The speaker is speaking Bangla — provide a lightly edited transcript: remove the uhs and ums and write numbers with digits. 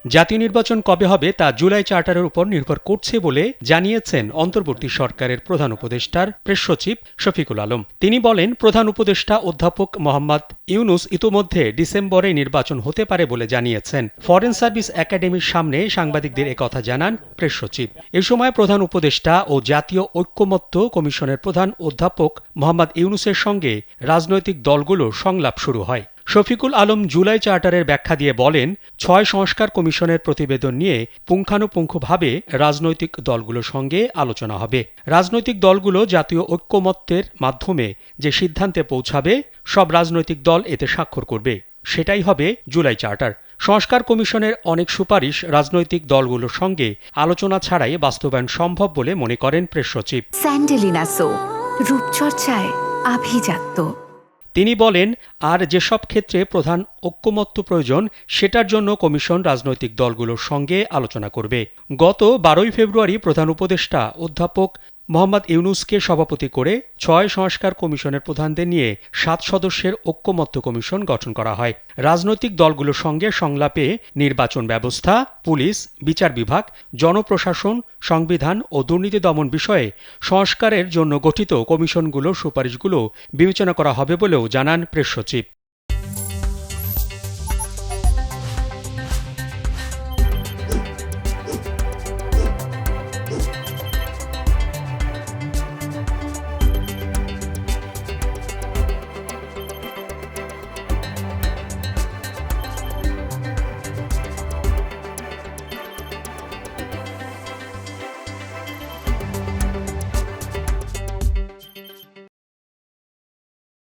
জাতীয় নির্বাচন কবে হবে তা জুলাই চার্টারের উপর নির্ভর করছে বলে জানিয়েছেন অন্তর্বর্তী সরকারের প্রধান উপদেষ্টার প্রেস সচিব শফিকুল আলম। তিনি বলেন, প্রধান উপদেষ্টা অধ্যাপক মোহাম্মদ ইউনুস ইতোমধ্যে ডিসেম্বরে নির্বাচন হতে পারে বলে জানিয়েছেন। ফরেন সার্ভিস একাডেমির সামনে সাংবাদিকদের একথা জানান প্রেস সচিব। এ সময় প্রধান উপদেষ্টা ও জাতীয় ঐক্যমত্য কমিশনের প্রধান অধ্যাপক মোহাম্মদ ইউনুসের সঙ্গে রাজনৈতিক দলগুলোর সংলাপ শুরু হয়। শফিকুল আলম জুলাই চার্টারের ব্যাখ্যা দিয়ে বলেন, ৬ সংস্কার কমিশনের প্রতিবেদন নিয়ে পুঙ্খানুপুঙ্খভাবে রাজনৈতিক দলগুলোর সঙ্গে আলোচনা হবে। রাজনৈতিক দলগুলো জাতীয় ঐক্যমত্যের মাধ্যমে যে সিদ্ধান্তে পৌঁছাবে, সব রাজনৈতিক দল এতে স্বাক্ষর করবে। সেটাই হবে জুলাই চার্টার। সংস্কার কমিশনের অনেক সুপারিশ রাজনৈতিক দলগুলোর সঙ্গে আলোচনা ছাড়াই বাস্তবায়ন সম্ভব বলে মনে করেন প্রেস সচিব। স্যান্ডেলিনা সো, রূপচর্চায় আভিজাত্য। তিনি বলেন, আর যেসব ক্ষেত্রে প্রধান ঐক্যমত্য প্রয়োজন সেটার জন্য কমিশন রাজনৈতিক দলগুলোর সঙ্গে আলোচনা করবে। গত ১২ ফেব্রুয়ারি প্রধান উপদেষ্টা অধ্যাপক মোহাম্মদ ইউনুসকে সভাপতি করে ৬ সংস্কার কমিশনের প্রধানদের নিয়ে ৭ সদস্যের ঐক্যমত্য কমিশন গঠন করা হয়। রাজনৈতিক দলগুলোর সঙ্গে সংলাপে নির্বাচন ব্যবস্থা, পুলিশ, বিচার বিভাগ, জনপ্রশাসন, সংবিধান ও দুর্নীতি দমন বিষয়ে সংস্কারের জন্য গঠিত কমিশনগুলোর সুপারিশগুলো বিবেচনা করা হবে বলেও জানান প্রেস সচিব।